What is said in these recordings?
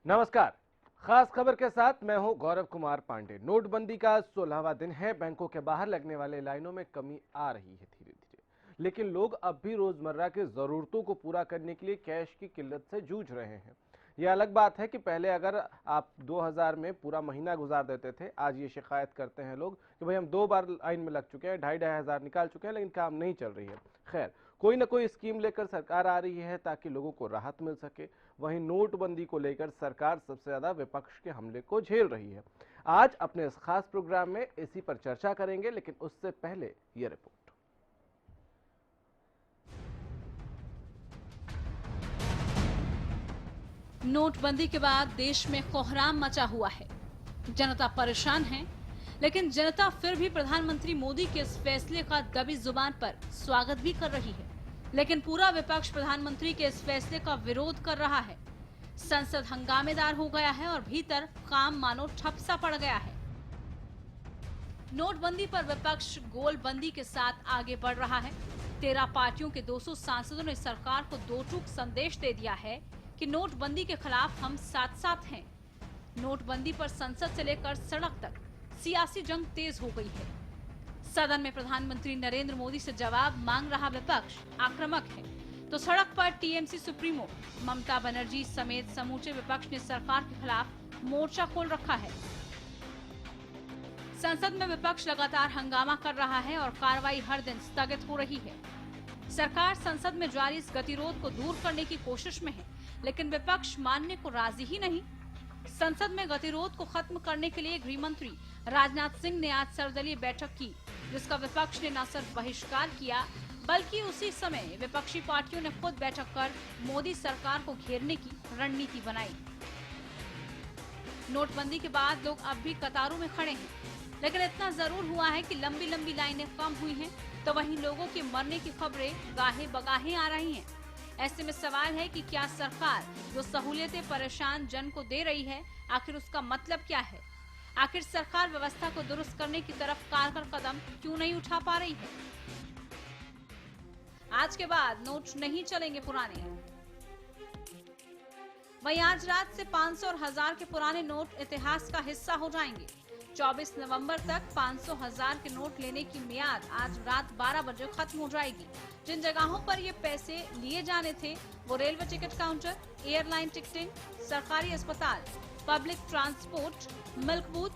नमस्कार, खास खबर के साथ मैं हूं गौरव कुमार पांडे। नोटबंदी का 16वां दिन है। बैंकों के बाहर लगने वाले लाइनों में कमी आ रही है धीरे धीरे, लेकिन लोग अब भी रोजमर्रा की जरूरतों को पूरा करने के लिए कैश की किल्लत से जूझ रहे हैं। यह अलग बात है कि पहले अगर आप 2000 में पूरा महीना गुजार देते थे, आज ये शिकायत करते हैं लोग कि भाई हम 2 बार लाइन में लग चुके हैं, 2,500 निकाल चुके हैं, लेकिन काम नहीं चल रही है। खैर, कोई ना कोई स्कीम लेकर सरकार आ रही है ताकि लोगों को राहत मिल सके। वहीं नोटबंदी को लेकर सरकार सबसे ज्यादा विपक्ष के हमले को झेल रही है। आज अपने इस खास प्रोग्राम में इसी पर चर्चा करेंगे, लेकिन उससे पहले ये रिपोर्ट। नोटबंदी के बाद देश में कोहराम मचा हुआ है। जनता परेशान है, लेकिन जनता फिर भी प्रधानमंत्री मोदी के इस फैसले का दबी जुबान पर स्वागत भी कर रही है। लेकिन पूरा विपक्ष प्रधानमंत्री के इस फैसले का विरोध कर रहा है। संसद हंगामेदार हो गया है और भीतर काम मानो ठप सा पड़ गया है। नोटबंदी पर विपक्ष गोलबंदी के साथ आगे बढ़ रहा है। 13 पार्टियों के 200 सांसदों ने सरकार को दो टूक संदेश दे दिया है कि नोटबंदी के खिलाफ हम साथ साथ हैं। नोटबंदी पर संसद से लेकर सड़क तक सियासी जंग तेज हो गई है। सदन में प्रधानमंत्री नरेंद्र मोदी से जवाब मांग रहा विपक्ष आक्रामक है, तो सड़क पर टीएमसी सुप्रीमो ममता बनर्जी समेत समूचे विपक्ष ने सरकार के खिलाफ मोर्चा खोल रखा है। संसद में विपक्ष लगातार हंगामा कर रहा है और कार्रवाई हर दिन स्थगित हो रही है। सरकार संसद में जारी इस गतिरोध को दूर करने की कोशिश में है, लेकिन विपक्ष मानने को राजी ही नहीं। संसद में गतिरोध को खत्म करने के लिए गृह मंत्री राजनाथ सिंह ने आज सर्वदलीय बैठक की, जिसका विपक्ष ने न सिर्फ बहिष्कार किया, बल्कि उसी समय विपक्षी पार्टियों ने खुद बैठक कर मोदी सरकार को घेरने की रणनीति बनाई। नोटबंदी के बाद लोग अब भी कतारों में खड़े हैं, लेकिन इतना जरूर हुआ है कि लंबी लंबी लाइनें कम हुई हैं, तो वहीं लोगों के मरने की खबरें गाहे बगाहे आ रही हैं। ऐसे में सवाल है कि क्या सरकार जो सहूलियतें परेशान जन को दे रही है, आखिर उसका मतलब क्या है? आखिर सरकार व्यवस्था को दुरुस्त करने की तरफ कारगर कदम क्यों नहीं उठा पा रही है? आज के बाद नोट नहीं चलेंगे पुराने। वहीं आज रात से 500 और 1000 के पुराने नोट इतिहास का हिस्सा हो जाएंगे। 24 नवंबर तक 500, 1000 के नोट लेने की मियाद आज रात 12 बजे खत्म हो जाएगी। जिन जगहों पर ये पैसे लिए जाने थे वो railway ticket counter, airline ticketing, सरकारी अस्पताल, पब्लिक ट्रांसपोर्ट, मिल्क बूथ,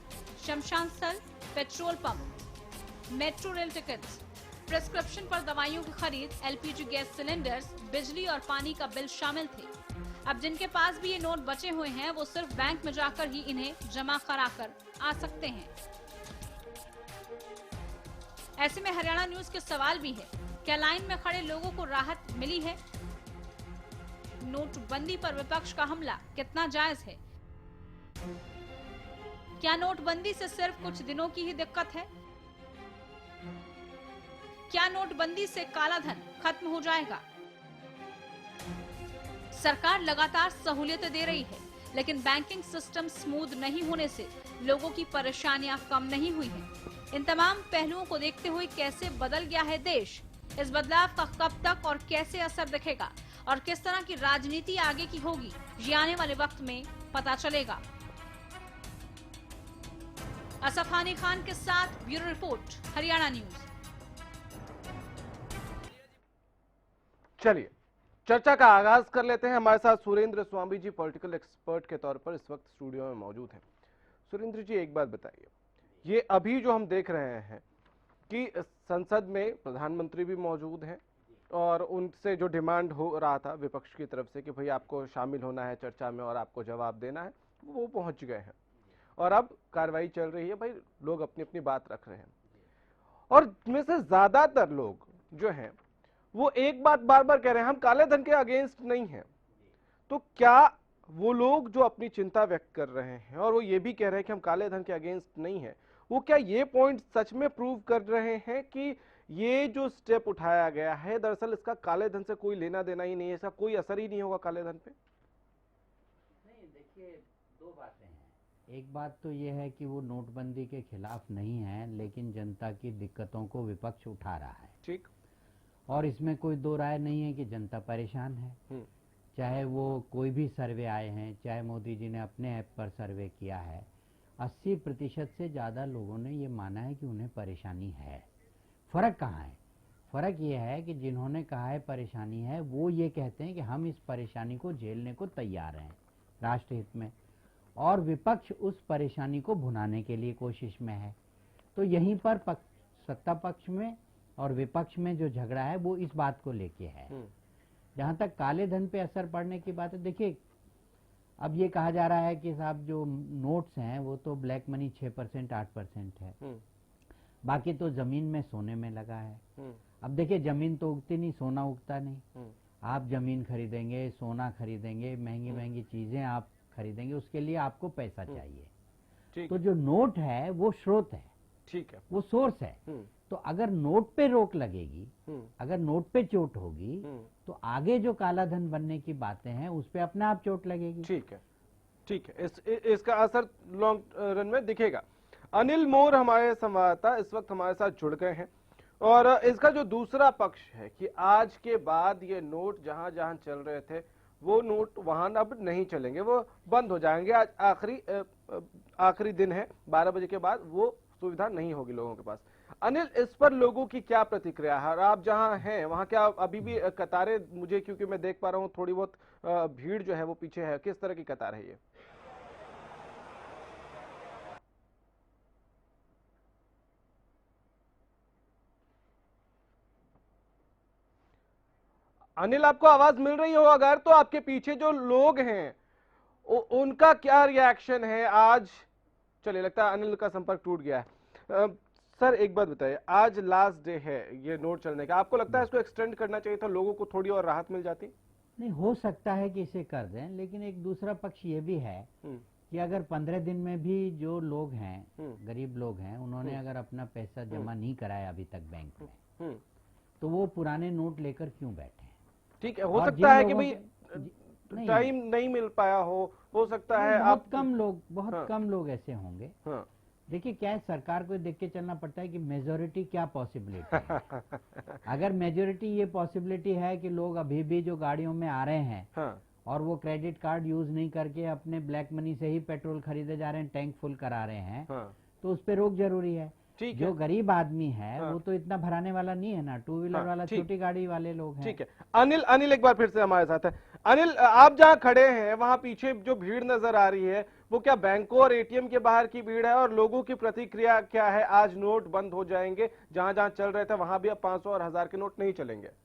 शमशान स्थल, petrol pump, metro rail tickets, prescription पर दवाइयों की खरीद, एलपीजी गैस सिलेंडर्स, बिजली और पानी का बिल शामिल थे। अब जिनके पास भी ये नोट बचे हुए हैं वो सिर्फ बैंक में जाकर ही इन्हें जमा कराकर आ सकते हैं। ऐसे में हरियाणा न्यूज के सवाल भी है, क्या लाइन में खड़े लोगों को राहत मिली है? नोटबंदी पर विपक्ष का हमला कितना जायज है? क्या नोटबंदी से सिर्फ कुछ दिनों की ही दिक्कत है? क्या नोटबंदी से काला धन खत्म हो जाएगा? सरकार लगातार सहूलियतें दे रही है, लेकिन बैंकिंग सिस्टम स्मूथ नहीं होने से लोगों की परेशानियां कम नहीं हुई हैं। इन तमाम पहलुओं को देखते हुए कैसे बदल गया है देश? इस बदलाव का कब तक और कैसे असर दिखेगा और किस तरह की राजनीति आगे की होगी, ये आने वाले वक्त में पता चलेगा। असफ हानी खान के साथ ब्यूरो रिपोर्ट, हरियाणा न्यूज। चलिए चर्चा का आगाज कर लेते हैं। हमारे साथ सुरेंद्र स्वामी जी पॉलिटिकल एक्सपर्ट के तौर पर इस वक्त स्टूडियो में मौजूद हैं। सुरेंद्र जी, एक बात बताइए, ये अभी जो हम देख रहे हैं कि संसद में प्रधानमंत्री भी मौजूद हैं और उनसे जो डिमांड हो रहा था विपक्ष की तरफ से कि भाई आपको शामिल होना है चर्चा में और आपको जवाब देना है, वो पहुंच गए हैं और अब कार्रवाई चल रही है। भाई लोग अपनी अपनी बात रख रहे हैं और में से ज्यादातर लोग जो हैं वो एक बात बार बार कह रहे हैं, हम काले धन के अगेंस्ट नहीं हैं, तो क्या वो लोग जो अपनी चिंता व्यक्त कर रहे हैं और वो ये भी कह रहे हैं कि हम काले धन के अगेंस्ट नहीं है, वो क्या ये पॉइंट सच में प्रूव कर रहे हैं कि ये जो स्टेप उठाया गया है दरअसल इसका काले धन से कोई लेना देना ही नहीं है, इसका कोई असर ही नहीं होगा काले धन पे? नहीं, देखिए, दो बातें हैं। एक बात तो ये है कि वो नोटबंदी के खिलाफ नहीं है, लेकिन जनता की दिक्कतों को विपक्ष उठा रहा है। ठीक। और इसमें कोई दो राय नहीं है कि जनता परेशान है। चाहे वो कोई भी सर्वे आए हैं, चाहे मोदी जी ने अपने ऐप पर सर्वे किया है, 80% से ज़्यादा लोगों ने ये माना है कि उन्हें परेशानी है। फर्क कहाँ है? फर्क ये है कि जिन्होंने कहा है परेशानी है, वो ये कहते हैं कि हम इस परेशानी को झेलने को तैयार हैं राष्ट्रहित में, और विपक्ष उस परेशानी को भुनाने के लिए कोशिश में है। तो यहीं पर सत्ता पक्ष में और विपक्ष में जो झगड़ा है वो इस बात को लेके है। जहां तक काले धन पे असर पड़ने की बात है, देखिए, अब ये कहा जा रहा है कि साहब जो नोट्स हैं वो तो ब्लैक मनी 6% 8% है, बाकी तो जमीन में सोने में लगा है। अब देखिए, जमीन तो उगती नहीं, सोना उगता नहीं। आप जमीन खरीदेंगे, सोना खरीदेंगे, महंगी महंगी चीजें आप खरीदेंगे, उसके लिए आपको पैसा चाहिए। तो जो नोट है वो स्रोत है, ठीक है, वो सोर्स है। तो अगर नोट पे रोक लगेगी, अगर नोट पे चोट होगी, तो आगे जो काला धन बनने की बातें हैं उस पे अपने आप चोट लगेगी। ठीक है, ठीक है, इसका असर लॉन्ग रन में दिखेगा। अनिल मोर हमारे संवाददाता इस वक्त हमारे साथ जुड़ गए हैं, और इसका जो दूसरा पक्ष है कि आज के बाद ये नोट जहां जहां चल रहे थे वो नोट वहां अब नहीं चलेंगे, वो बंद हो जाएंगे। आज आखिरी दिन है, 12 बजे के बाद वो सुविधा नहीं होगी लोगों के पास। अनिल, इस पर लोगों की क्या प्रतिक्रिया है? और आप जहां हैं वहां क्या अभी भी कतारें, मुझे क्योंकि मैं देख पा रहा हूं थोड़ी बहुत भीड़ जो है वो पीछे है, किस तरह की कतार है ये? अनिल, आपको आवाज मिल रही हो अगर, तो आपके पीछे जो लोग हैं उनका क्या रिएक्शन है आज? चलिए, लगता है अनिल का संपर्क टूट गया है। सर, एक बात बताइए, आज लास्ट डे है ये नोट चलने का, आपको लगता है इसको एक्सटेंड करना चाहिए था, लोगों को थोड़ी और राहत मिल जाती? नहीं, हो सकता है कि इसे कर दें, लेकिन एक दूसरा पक्ष ये भी है कि अगर 15 दिन में भी जो लोग हैं, गरीब लोग हैं, उन्होंने अगर अपना पैसा जमा नहीं कराया अभी तक बैंक में, तो वो पुराने नोट लेकर क्यों बैठे? ठीक है, हो सकता है कि भाई टाइम नहीं मिल पाया हो सकता है। बहुत कम लोग ऐसे होंगे। देखिए, क्या है, सरकार को देख के चलना पड़ता है कि मेजोरिटी क्या पॉसिबिलिटी है। अगर मेजोरिटी ये पॉसिबिलिटी है कि लोग अभी भी जो गाड़ियों में आ रहे हैं और वो क्रेडिट कार्ड यूज नहीं करके अपने ब्लैक मनी से ही पेट्रोल खरीदे जा रहे हैं, टैंक फुल करा रहे हैं, तो उस पर रोक जरूरी है। जो गरीब आदमी है वो तो इतना भराने वाला नहीं है ना, टू व्हीलर वाला, छोटी गाड़ी वाले लोग हैं। ठीक है, अनिल एक बार फिर से हमारे साथ है। अनिल, आप जहां खड़े हैं वहां पीछे जो भीड़ नजर आ रही है वो क्या बैंकों और एटीएम के बाहर की भीड़ है, और लोगों की प्रतिक्रिया क्या है? आज नोट बंद हो जाएंगे, जहां जहां चल रहे थे वहां भी अब 500 और 1000 के नोट नहीं चलेंगे।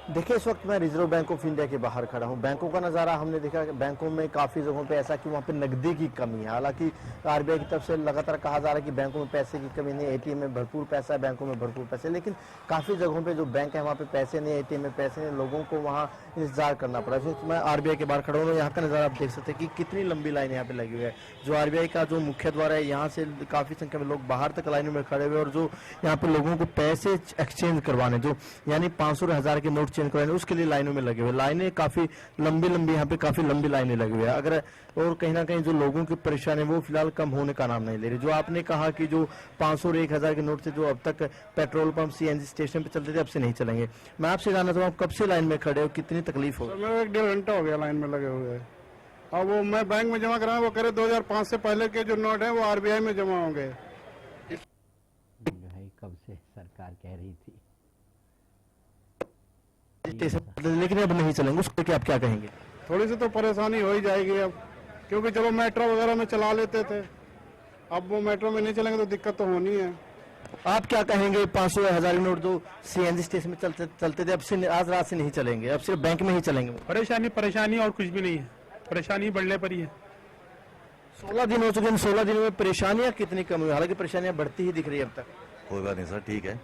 देखिए, इस वक्त मैं रिजर्व बैंक ऑफ इंडिया के बाहर खड़ा हूं। बैंकों का नज़ारा हमने देखा कि बैंकों में काफ़ी जगहों पे ऐसा कि वहां पे नकदी की कमी है। हालांकि आरबीआई की तरफ से लगातार कहा जा रहा है कि बैंकों में पैसे की कमी नहीं, एटीएम में भरपूर पैसा है, बैंकों में भरपूर पैसे, लेकिन काफ़ी जगहों पे जो बैंक है वहाँ पे पैसे नहीं, एटीएम में पैसे नहीं, लोगों को वहाँ इंतजार करना पड़ा। इस वक्त मैं आरबीआई के बाहर खड़ा हूँ, यहाँ का नज़ारा आप देख सकते हैं कि कितनी लंबी लाइन यहाँ पे लगी हुई है। जो आरबीआई का जो मुख्य द्वार है, यहाँ से काफ़ी संख्या में लोग बाहर तक लाइनों में खड़े हुए, और जो यहाँ पे लोगों को पैसे एक्सचेंज करवाने, जो यानी 500 और 1000 के नोट चेंज करवाने, उसके लिए लाइनों में लगे हुए। लाइनें काफी लंबी यहाँ पे काफी लंबी लाइनें लगी हुई है। अगर और कहीं ना कहीं जो लोगों की परेशानी वो फिलहाल कम होने का नाम नहीं ले रही। जो आपने कहा कि जो 500 और 1000 के नोट से जो अब तक पेट्रोल पंप, सीएनजी स्टेशन पे चलते थे, अब से नहीं चलेंगे। मैं आपसे जानना चाहूँ, आप कब से लाइन में खड़े हो, कितनी तकलीफ हो? मेरा 1-1.5 घंटा हो गया लाइन में लगे हुए। अब वो मैं बैंक में जमा करा, वो करे 2005 से पहले के जो नोट है वो आरबीआई में जमा होंगे। कब से सरकार कह रही थी, लेकिन अब नहीं चलेंगे, उसको क्या आप क्या कहेंगे? थोड़ी सी तो परेशानी हो ही जाएगी अब, क्योंकि चलो मेट्रो वगैरह में चला लेते थे, अब वो मेट्रो में नहीं चलेंगे तो दिक्कत तो होनी है। आप क्या कहेंगे? 500 या 1000 नोट जो सीएनजी स्टेशन में चलते थे, अब से आज रात से नहीं चलेंगे, अब सिर्फ बैंक में ही चलेंगे। परेशानी और कुछ भी नहीं है, परेशानी बढ़ने पर ही है। 16 दिन हो चुके हैं, 16 दिनों में परेशानियां कितनी कम हुई? हालांकि परेशानियां बढ़ती ही दिख रही है अब तक। कोई बात नहीं सर, ठीक है,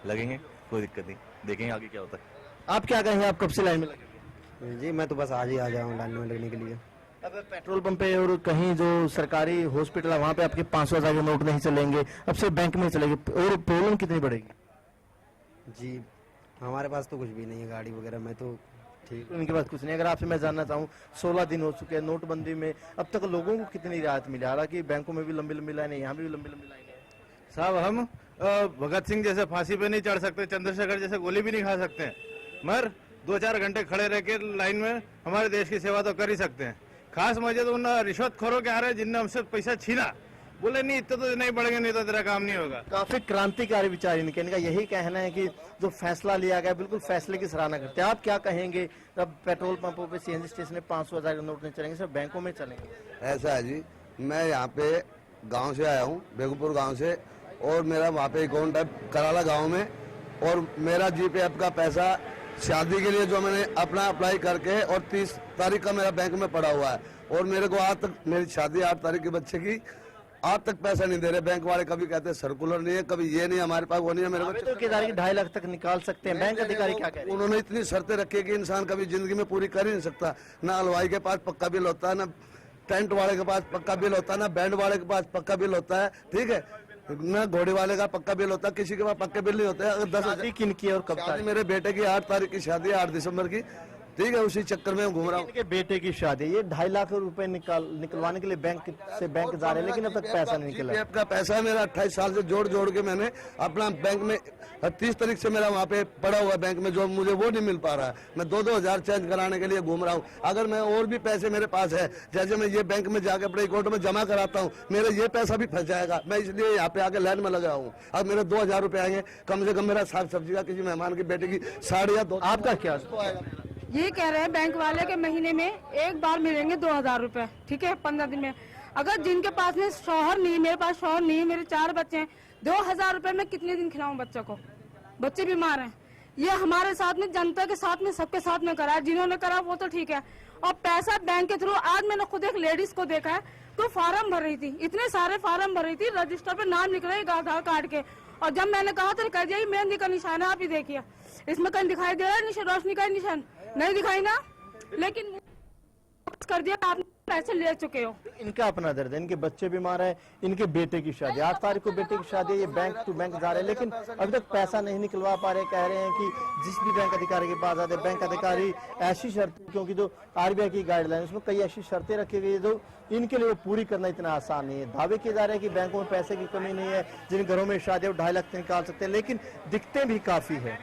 लगेंगे। कोई दिक्कत नहीं, देखेंगे आगे क्या होता है। आप क्या कहेंगे, आप कब से लाइन में लगे? जी मैं तो बस आज ही आ जाऊँ लाइन में लगने के लिए। अब पेट्रोल पंप पे और कहीं जो सरकारी हॉस्पिटल है वहाँ पे आपके 500,000 के नोट नहीं चलेंगे, अब सिर्फ बैंक में चलेंगे, और प्रॉब्लम कितनी बढ़ेगी? जी हमारे पास तो कुछ भी नहीं है गाड़ी वगैरह में, तो ठीक। उनके पास कुछ नहीं। अगर आपसे मैं जानना चाहूँ, 16 दिन हो चुके हैं नोटबंदी में, अब तक लोगों को कितनी राहत मिली? हालांकि बैंकों में भी लंबी लंबी लाइनें, यहाँ भी लंबी लंबी लाइनें हैं। साहब हम भगत सिंह जैसे फांसी पे नहीं चढ़ सकते, चंद्रशेखर जैसे गोली भी नहीं खा सकते हैं, मगर 2-4 घंटे खड़े रह के लाइन में हमारे देश की सेवा तो कर ही सकते हैं। खास मजे तो उन रिश्वतखोरों के आ रहे जिनने हमसे पैसा छीना, बोले नहीं इतना तो नहीं बढ़ेंगे, नहीं तो तेरा काम नहीं होगा। काफी क्रांतिकारी विचार इनका यही कहना है कि जो फैसला लिया गया बिल्कुल फैसले की सराहना करते हैं। आप क्या कहेंगे, अब पेट्रोल पंपों पे, सीएनजी स्टेशन में 500,000 के नोट नहीं चलेंगे, सिर्फ बैंकों में चलेंगे? ऐसा है जी, मैं यहाँ पे गांव से आया हूँ, बेगमपुर गांव से, और मेरा वहाँ पे अकाउंट है कराला गांव में, और मेरा जीपे ऐप का पैसा शादी के लिए जो मैंने अपना अप्लाई करके, और 30 तारीख का मेरा बैंक में पड़ा हुआ है, और मेरे को आज तक, मेरी शादी 8 तारीख के बच्चे की, आज तक पैसा नहीं दे रहे बैंक वाले। कभी कहते हैं सर्कुलर नहीं है, कभी ये नहीं, हमारे पास वो नहीं है। मेरे को तो केदार की 2.5 लाख तक निकाल सकते हैं, बैंक अधिकारी क्या कह रहे हैं? उन्होंने इतनी शर्तें रखी कि इंसान कभी जिंदगी में पूरी कर ही नहीं सकता। ना हलवाई के पास पक्का बिल होता है, ना टेंट वाले के पास पक्का बिल होता है, ना बैंड वाले के पास पक्का बिल होता है, ठीक है, ना घोड़े वाले का पक्का बिल होता है, किसी के पास पक्के बिल नहीं होते। अगर 10,000 किन की और कब शादी, मेरे बेटे की 8 तारीख की शादी है, 8 दिसंबर की, ठीक है, उसी चक्कर में घूम रहा हूँ। इनके बेटे की शादी, ये 2.5 लाख रुपए निकलवाने के लिए बैंक से बैंक जा रहे हैं, लेकिन अब तक पैसा नहीं निकला। जीपीएफ का पैसा है मेरा, 28 साल से जोड़ के मैंने अपना बैंक में, 30 तारीख से मेरा वहाँ पे पड़ा हुआ बैंक में, जो मुझे वो नहीं मिल पा रहा है। मैं 2-2 हजार चेंज कराने के लिए घूम रहा हूँ। अगर मैं और भी पैसे मेरे पास है, जैसे मैं ये बैंक में जाकर अपने अकाउंट में जमा कराता हूँ, मेरा ये पैसा भी फंस जाएगा। मैं इसलिए यहाँ पे आके लाइन में लगा हूँ। अब मेरे 2,000 रुपए आएंगे, कम से कम मेरा साग सब्जी का किसी मेहमान की बेटे की 2.5 आपका क्या? ये कह रहे हैं बैंक वाले के महीने में एक बार मिलेंगे 2,000 रुपए, ठीक है, 15 दिन में। अगर जिनके पास में शौहर नहीं, मेरे पास शौहर नहीं, मेरे 4 बच्चे हैं, 2,000 रुपए में कितने दिन खिलाऊं बच्चों को? बच्चे बीमार हैं। ये हमारे साथ में, जनता के साथ में, सबके साथ में करा है। जिन्होंने करा वो तो ठीक है, और पैसा बैंक के थ्रू। आज मैंने खुद एक लेडीज को देखा है, तो फार्म भर रही थी, इतने सारे फार्म भर रही थी, रजिस्टर पे नाम लिख रहे आधार कार्ड के, और जब मैंने कहा तो कह दिया मेहंदी का निशान है, आप ही देखिए, इसमें कहीं दिखाई दे रहा है निशान, रोशनी का निशान नहीं दिखाई ना, लेकिन कर दिया आपने, पैसे ले चुके हो। इनका अपना दर्द है, इनके बच्चे बीमार है, इनके बेटे की शादी, 8 तारीख को बेटे की शादी है, ये बैंक टू बैंक जा रहे हैं, लेकिन अभी तक पैसा नहीं निकलवा पा रहे। कह रहे हैं कि जिस भी बैंक अधिकारी के पास आते हैं, बैंक अधिकारी ऐसी शर्त, क्योंकि जो आरबीआई की गाइडलाइन, उसमें कई ऐसी शर्तें रखी गई है जो इनके लिए पूरी करना इतना आसान नहीं है। दावे किए जा रहे हैं कि बैंकों में पैसे की कमी नहीं है, जिन घरों में शादी है 2.5 लाख निकाल सकते हैं, लेकिन दिक्कतें भी काफी है।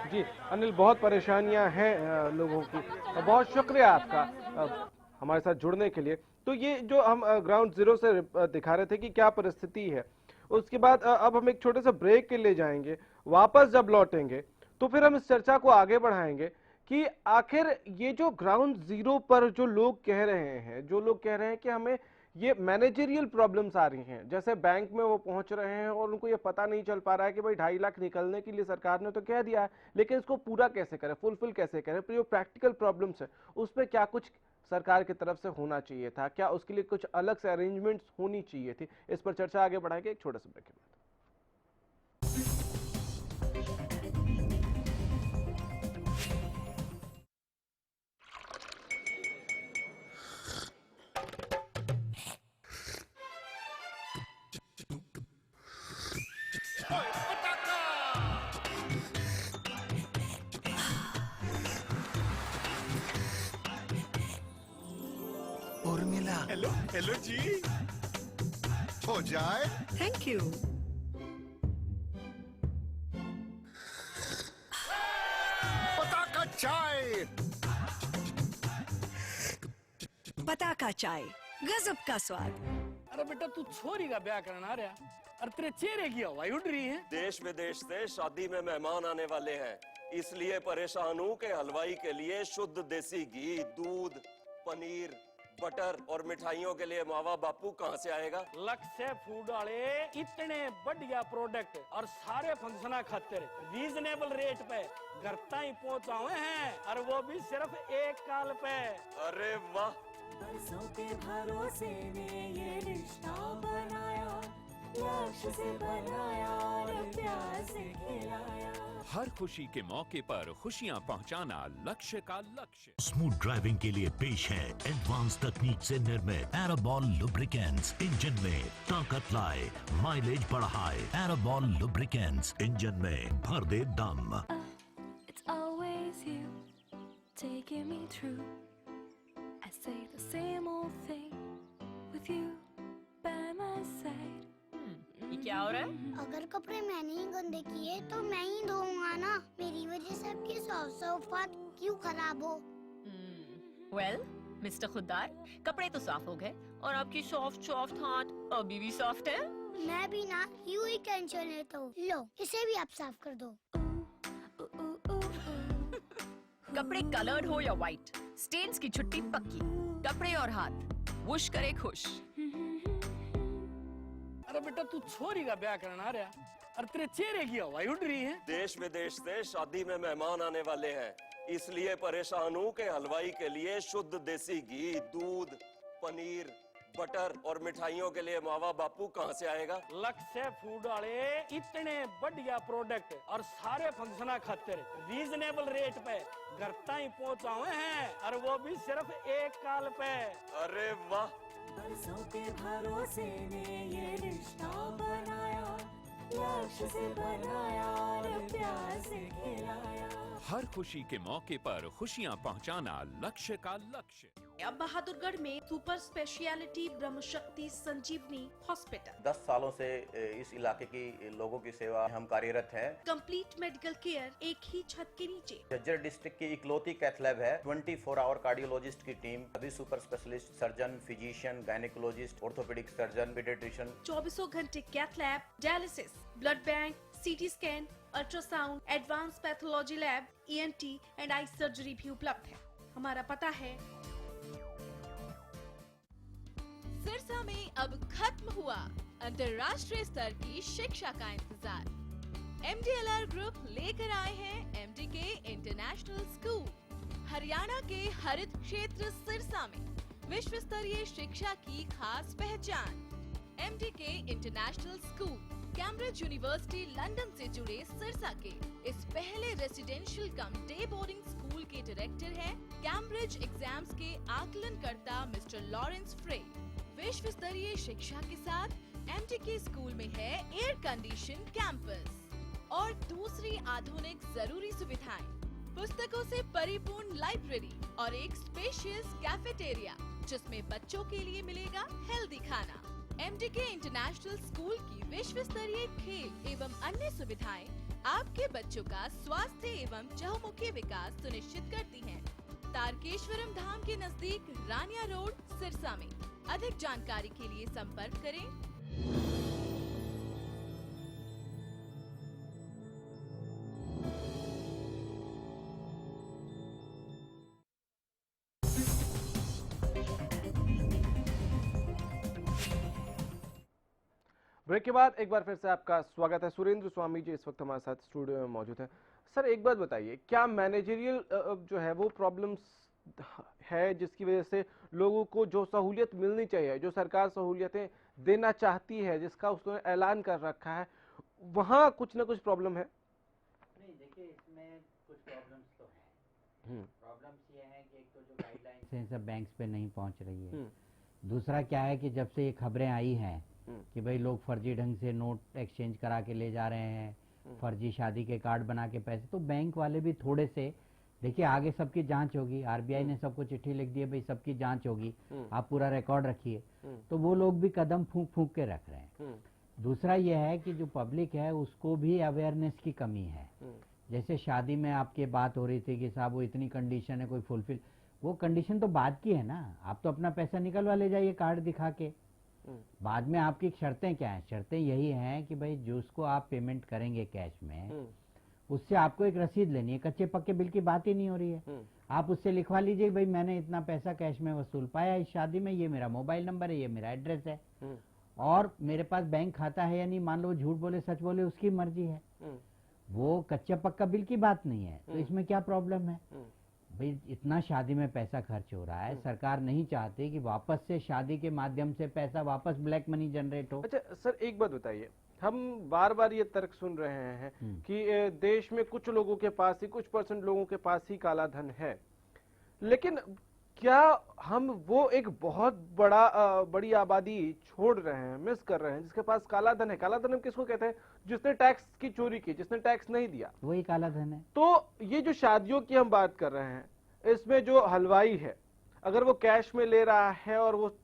जी अनिल, बहुत परेशानियां हैं लोगों की। बहुत शुक्रिया आपका हमारे साथ जुड़ने के लिए। तो ये जो हम ग्राउंड जीरो से दिखा रहे थे कि क्या परिस्थिति है, उसके बाद अब हम एक छोटे से ब्रेक के लिए जाएंगे। वापस जब लौटेंगे तो फिर हम इस चर्चा को आगे बढ़ाएंगे कि आखिर ये जो ग्राउंड जीरो पर जो लोग कह रहे हैं, कि हमें ये मैनेजरियल प्रॉब्लम्स आ रही हैं, जैसे बैंक में वो पहुंच रहे हैं और उनको ये पता नहीं चल पा रहा है कि भाई 2.5 लाख निकलने के लिए सरकार ने तो कह दिया है, लेकिन इसको पूरा कैसे करें, फुलफिल कैसे करें। फिर जो प्रैक्टिकल प्रॉब्लम्स है उस पर क्या कुछ सरकार की तरफ से होना चाहिए था, क्या उसके लिए कुछ अलग से अरेंजमेंट्स होनी चाहिए थी, इस पर चर्चा आगे बढ़ाएंगे एक छोटे से ब्रेक के बाद। उर्मिला, हेलो जी, हो जाए। Thank you. पताका चाय, पताका चाय, गजब का स्वाद। अरे बेटा तू छोरी का ब्याह करना आ रहा, और तेरे चेहरे की हवाई उड़ रही है। देश विदेश से शादी में मेहमान आने वाले हैं, इसलिए परेशान हूँ कि हलवाई के लिए शुद्ध देसी घी, दूध, पनीर, बटर और मिठाइयों के लिए मावा बापू कहाँ से आएगा? लक्ष्य फूड वाले इतने बढ़िया प्रोडक्ट और सारे फंक्शन खातिर रीजनेबल रेट पे घर तक पहुँचाए हैं, और वो भी सिर्फ 1 कॉल पे। अरे वाह, बरसों के भरोसे ने ये रिश्ता बनाया, लक्ष्य से बनाया और प्यार से खिलाया। हर खुशी के मौके पर खुशियां पहुंचाना लक्ष्य का लक्ष्य। स्मूथ ड्राइविंग के लिए पेश है एडवांस तकनीक से निर्मित एरोबॉल लुब्रिकेंट्स। इंजन में ताकत लाए, माइलेज बढ़ाए। एरोबॉल लुब्रिकेंट्स, इंजन में भर दे दम। It's always you taking me through. I say the same old thing with you by my side. ये क्या हो रहा है? अगर कपड़े मैंने ही गंदे किए तो मैं ही धोऊंगा ना। मेरी वजह से आपके सोफा क्यों खराब हो? वेल मिस्टर खुद्दार, कपड़े तो साफ हो गए और आपकी सॉफ्ट हाथ अभी भी सॉफ्ट है। मैं भी ना यूं ही टेंशन लेता हूँ। लो इसे भी आप साफ कर दो। कपड़े कलर्ड हो या व्हाइट, स्टेन्स की छुट्टी पक्की। कपड़े और हाथ वुश करे खुश। अरे बेटा तू छोरी का ब्याह करना आ रहा, और तेरे चेहरे की हवाई उड़ रही है। देश विदेश से शादी में मेहमान आने वाले हैं, इसलिए परेशान हूँ कि हलवाई के लिए शुद्ध देसी घी, दूध, पनीर, बटर और मिठाइयों के लिए मावा बापू कहाँ से आएगा? लक्ष्य फूड वाले इतने बढ़िया प्रोडक्ट और सारे फंक्शन खातिर रीजनेबल रेट पे घर तक पहुँचाए हैं, और वो भी सिर्फ एक कॉल पे। अरे वाह, बरसों के भरोसे ने ये रिश्ता बनाया, लक्ष्य से बनाया और प्यार से खिलाया। हर खुशी के मौके पर खुशियां पहुंचाना लक्ष्य का लक्ष्य। अब बहादुरगढ़ में सुपर स्पेशलिटी ब्रह्मशक्ति संजीवनी हॉस्पिटल। 10 सालों से इस इलाके की लोगों की सेवा हम कार्यरत हैं। कंप्लीट मेडिकल केयर एक ही छत के नीचे। झज्जर डिस्ट्रिक्ट की इकलौती कैथ लैब है। 24 आवर कार्डियोलॉजिस्ट की टीम, सभी super specialist, surgeon, physician, gynaecologist, orthopaedic surgeon, paediatrician. 24 घंटे cath lab, dialysis, blood bank, CT scan, ultrasound, advance pathology lab, ENT and eye surgery भी उपलब्ध है। हमारा पता है सिरसा में अब खत्म हुआ अंतर्राष्ट्रीय स्तर की शिक्षा का इंतजार। MDLR ग्रुप लेकर आए हैं MDK इंटरनेशनल स्कूल। हरियाणा के हरित क्षेत्र सिरसा में विश्व स्तरीय शिक्षा की खास पहचान। MDK international school Cambridge university London से जुड़े सिरसा के इस पहले रेसिडेंशियल कम डे बोर्डिंग स्कूल के डायरेक्टर हैं कैम्ब्रिज एग्जाम्स के आकलनकर्ता मिस्टर लॉरेंस फ्रे। विश्व स्तरीय शिक्षा के साथ MDK स्कूल में है एयर कंडीशन कैंपस और दूसरी आधुनिक जरूरी सुविधाएं, पुस्तकों से परिपूर्ण लाइब्रेरी और एक स्पेशियस कैफेटेरिया जिसमें बच्चों के लिए मिलेगा हेल्दी खाना। MDK इंटरनेशनल स्कूल की विश्व स्तरीय खेल एवं अन्य सुविधाएं आपके बच्चों का स्वास्थ्य एवं चहुमुखी विकास सुनिश्चित करती हैं। तारकेश्वरम धाम के नजदीक रानिया रोड सिरसा में। अधिक जानकारी के लिए संपर्क करें। ब्रेक के बाद एक बार फिर से आपका स्वागत है। सुरेंद्र स्वामी जी इस वक्त हमारे साथ स्टूडियो में मौजूद हैं। सर एक बात बताइए, क्या मैनेजरियल जो है वो प्रॉब्लम्स है जिसकी वजह से लोगों को जो सहूलियत मिलनी चाहिए, जो सरकार सहूलियतें देना चाहती है, जिसका उसने ऐलान कर रखा है, वहाँ कुछ ना कुछ प्रॉब्लम है? नहीं, देखिए इसमें कुछ प्रॉब्लम्स तो हैं। प्रॉब्लम्स ये हैं कि एक तो जो गाइडलाइंस हैं सब बैंक्स पे नहीं पहुंच रही है। दूसरा क्या है कि जब से ये खबरें आई हैं कि भाई लोग फर्जी ढंग से नोट एक्सचेंज करा के ले जा रहे हैं, फर्जी शादी के कार्ड बना के पैसे, तो बैंक वाले भी थोड़े से, देखिए आगे सबकी जांच होगी, RBI ने सबको चिट्ठी लिख दी है भाई सबकी जांच होगी, आप पूरा रिकॉर्ड रखिए, तो वो लोग भी कदम फूंक फूंक के रख रहे हैं। दूसरा ये है कि जो पब्लिक है उसको भी अवेयरनेस की कमी है। जैसे शादी में आपकी बात हो रही थी कि साहब वो इतनी कंडीशन है, कोई फुलफिल, वो कंडीशन तो बाद की है ना, आप तो अपना पैसा निकलवा ले जाइए कार्ड दिखा के। बाद में आपकी शर्तें क्या हैं? शर्तें यही हैं कि भाई जो उसको आप पेमेंट करेंगे कैश में, उससे आपको एक रसीद लेनी है। कच्चे पक्के बिल की बात ही नहीं हो रही है। आप उससे लिखवा लीजिए भाई मैंने इतना पैसा कैश में वसूल पाया इस शादी में, ये मेरा मोबाइल नंबर है, ये मेरा एड्रेस है, और मेरे पास बैंक खाता है या नहीं, मान लो झूठ बोले सच बोले उसकी मर्जी है, वो कच्चा पक्का बिल की बात नहीं है। तो इसमें क्या प्रॉब्लम है? भाई इतना शादी में पैसा खर्च हो रहा है, सरकार नहीं चाहती कि वापस से शादी के माध्यम से पैसा वापस ब्लैक मनी जनरेट हो। अच्छा सर, एक बात बताइए, हम बार बार ये तर्क सुन रहे हैं कि देश में कुछ लोगों के पास ही, कुछ % लोगों के पास ही काला धन है, लेकिन क्या हम वो एक बहुत बड़ी आबादी छोड़ रहे हैं, मिस कर रहे हैं, जिसके पास काला धन है? काला धन हम किसको कहते हैं? जिसने टैक्स की चोरी की, जिसने टैक्स नहीं दिया, वही काला धन है। तो ये जो शादियों की हम बात कर रहे हैं, इसमें जो हलवाई है, अगर वो कैश में ले रहा है और वो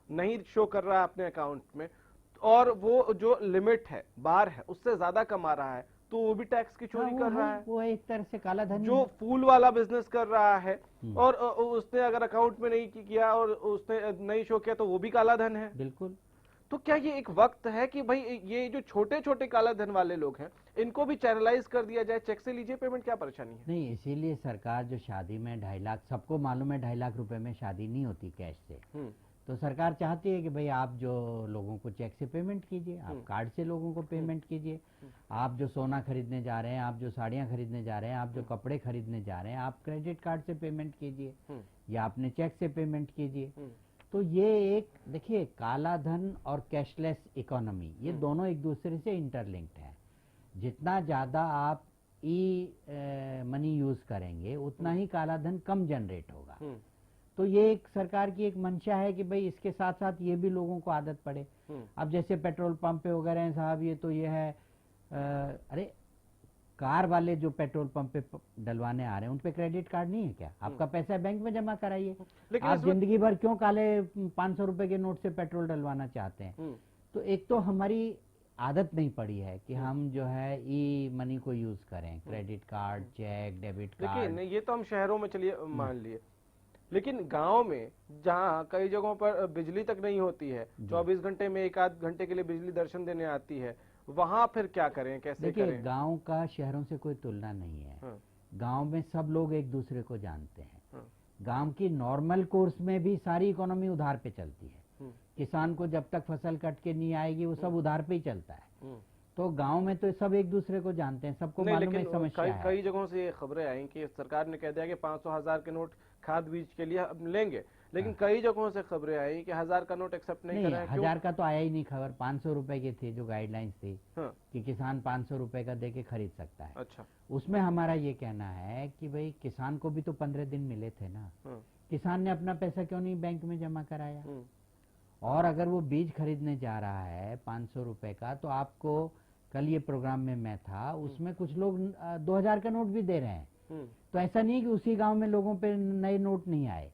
नहीं शो कर रहा है अपने अकाउंट में, और वो जो लिमिट है, बार है, उससे ज्यादा कमा रहा है, तो वो भी टैक्स की चोरी कर रहा है। वो एक तरह से काला धन। जो फूल वाला बिजनेस कर रहा है और उसने अगर अकाउंट में नहीं किया और उसने नहीं शो किया, तो वो भी काला धन है। बिल्कुल। तो क्या ये एक वक्त है कि भाई ये जो छोटे छोटे काला धन वाले लोग हैं, इनको भी चैनलाइज कर दिया जाए, चेक से लीजिए पेमेंट? क्या परेशानी है? नहीं, इसीलिए सरकार जो शादी में 2.5 लाख, सबको मालूम है 2.5 लाख रुपए में शादी नहीं होती कैश से, तो सरकार चाहती है कि भाई आप जो लोगों को चेक से पेमेंट कीजिए, आप कार्ड से लोगों को पेमेंट कीजिए, आप जो सोना खरीदने जा रहे हैं, आप जो साड़ियां खरीदने जा रहे हैं, आप जो कपड़े खरीदने जा रहे हैं, आप क्रेडिट कार्ड से पेमेंट कीजिए या अपने चेक से पेमेंट कीजिए। तो ये एक देखिए, काला धन और कैशलेस इकोनॉमी, ये दोनों एक दूसरे से इंटरलिंक्ड है। जितना ज्यादा आप मनी यूज करेंगे, उतना ही काला धन कम जनरेट होगा। तो ये एक सरकार की एक मंशा है कि भाई इसके साथ साथ ये भी लोगों को आदत पड़े। अब जैसे पेट्रोल पंप पे वगैरह हैं साहब, ये तो ये है, अरे कार वाले जो पेट्रोल पंप पे डलवाने आ रहे हैं, उन पे क्रेडिट कार्ड नहीं है क्या? आपका पैसा बैंक में जमा कराइए। आप जिंदगी भर क्यों काले 500 रुपए के नोट से पेट्रोल डलवाना चाहते हैं? तो एक तो हमारी आदत नहीं पड़ी है कि हम जो है ई मनी को यूज करें, credit card, cheque, debit card. लेकिन ये तो हम शहरों में चलिए मान लिए, लेकिन गांव में जहाँ कई जगहों पर बिजली तक नहीं होती है, 24 घंटे में 1 आध घंटे के लिए बिजली दर्शन देने आती है, वहां फिर क्या करें, कैसे करें? देखिए, गांव का शहरों से कोई तुलना नहीं है। गांव में सब लोग एक दूसरे को जानते हैं। गांव की नॉर्मल कोर्स में भी सारी इकोनॉमी उधार पे चलती है। किसान को जब तक फसल कट के नहीं आएगी, वो सब उधार पे ही चलता है। तो गांव में तो सब एक दूसरे को जानते हैं, सबको मालूम है समस्या है। कई जगहों से ये खबरें आई कि सरकार ने कह दिया कि 500,000 के नोट खाद बीज के लिए अब लेंगे, लेकिन कई जगहों से खबरें आई कि 1000 का नोट एक्सेप्ट नहीं कर रहे हैं। 1000 का तो आया ही नहीं खबर, 500 रुपए की थी जो गाइडलाइंस थी कि किसान 500 रुपए का दे के खरीद सकता है। अच्छा, उसमें हमारा ये कहना है कि भाई किसान को भी तो 15 दिन मिले थे ना, किसान ने अपना पैसा क्यों नहीं बैंक में जमा कराया? और अगर वो बीज खरीदने जा रहा है 500 रुपए का, तो आपको कल ये प्रोग्राम में मैं था, उसमें कुछ लोग 2000 का नोट भी दे रहे हैं। तो ऐसा नहीं कि उसी गांव में लोगों पे नए नोट नहीं आए।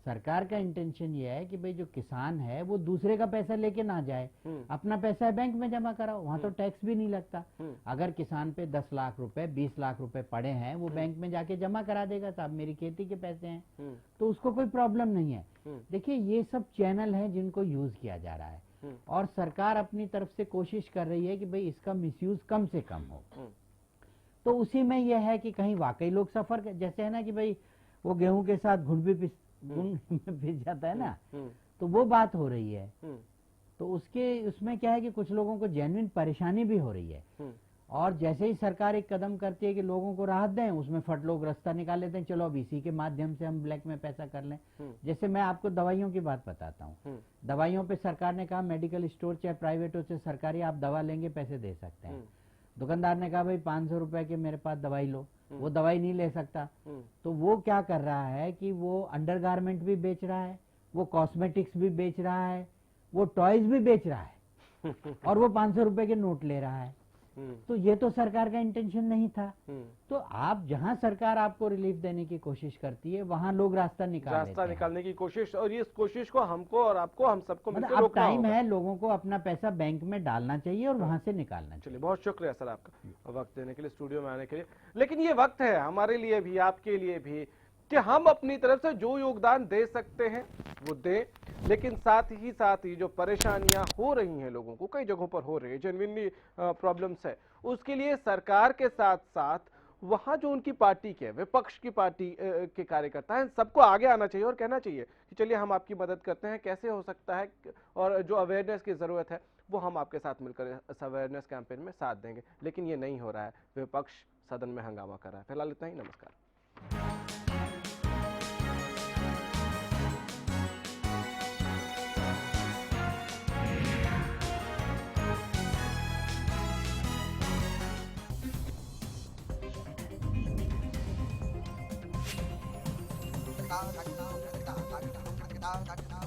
सरकार का इंटेंशन ये है कि भाई जो किसान है वो दूसरे का पैसा लेके ना जाए, अपना पैसा बैंक में जमा कराओ, वहां तो टैक्स भी नहीं लगता। अगर किसान पे 10 लाख रुपए 20 लाख रुपए पड़े हैं, वो बैंक में जाके जमा करा देगा, साहब मेरी खेती के पैसे हैं, तो उसको कोई प्रॉब्लम नहीं है। देखिए, ये सब चैनल हैं जिनको यूज किया जा रहा है, और सरकार अपनी तरफ से कोशिश कर रही है कि भाई इसका मिसयूज कम से कम हो। तो उसी में यह है कि कहीं वाकई लोग सफर जैसे है ना कि भाई वो गेहूं के साथ घुन भी पिस जाता है ना, तो वो बात हो रही है। तो उसमें क्या है कि कुछ लोगों को जेन्युइन परेशानी भी हो रही है, और जैसे ही सरकार एक कदम करती है कि लोगों को राहत दें, उसमें फट लोग रास्ता निकाल लेते हैं, चलो अब इसी के माध्यम से हम ब्लैक में पैसा कर लें। जैसे मैं आपको दवाइयों की बात बताता हूँ, दवाइयों पे सरकार ने कहा मेडिकल स्टोर चाहे प्राइवेट हो चाहे सरकारी, आप दवा लेंगे पैसे दे सकते हैं। दुकानदार ने कहा भाई 500 रुपए के मेरे पास दवाई लो, वो दवाई नहीं ले सकता, तो वो क्या कर रहा है कि वो अंडरगारमेंट भी बेच रहा है, वो कॉस्मेटिक्स भी बेच रहा है, वो टॉयज भी बेच रहा है, और वो 500 रुपए के नोट ले रहा है। तो ये तो सरकार का इंटेंशन नहीं था। तो आप जहां सरकार आपको रिलीफ देने की कोशिश करती है, वहां लोग रास्ता निकालने की कोशिश, और इस कोशिश को हमको और आपको, हम सबको मिलकर रोकना होगा। टाइम है, लोगों को अपना पैसा बैंक में डालना चाहिए और वहां से निकालना चाहिए। चलिए, बहुत शुक्रिया सर आपका वक्त देने के लिए, स्टूडियो में आने के लिए। लेकिन ये वक्त है हमारे लिए भी, आपके लिए भी, कि हम अपनी तरफ से जो योगदान दे सकते हैं वो दें, लेकिन साथ ही जो परेशानियां हो रही हैं लोगों को, कई जगहों पर हो रही है, जेन्युइनली प्रॉब्लम्स है, उसके लिए सरकार के साथ साथ वहां जो उनकी पार्टी के, विपक्ष की पार्टी के कार्यकर्ता हैं, सबको आगे आना चाहिए और कहना चाहिए कि चलिए हम आपकी मदद करते हैं, कैसे हो सकता है, और जो अवेयरनेस की जरूरत है वो हम आपके साथ मिलकर इस अवेयरनेस कैंपेन में साथ देंगे। लेकिन ये नहीं हो रहा है, विपक्ष सदन में हंगामा कर रहा है। फिलहाल इतना ही, नमस्कार। da da da da da da da da da da da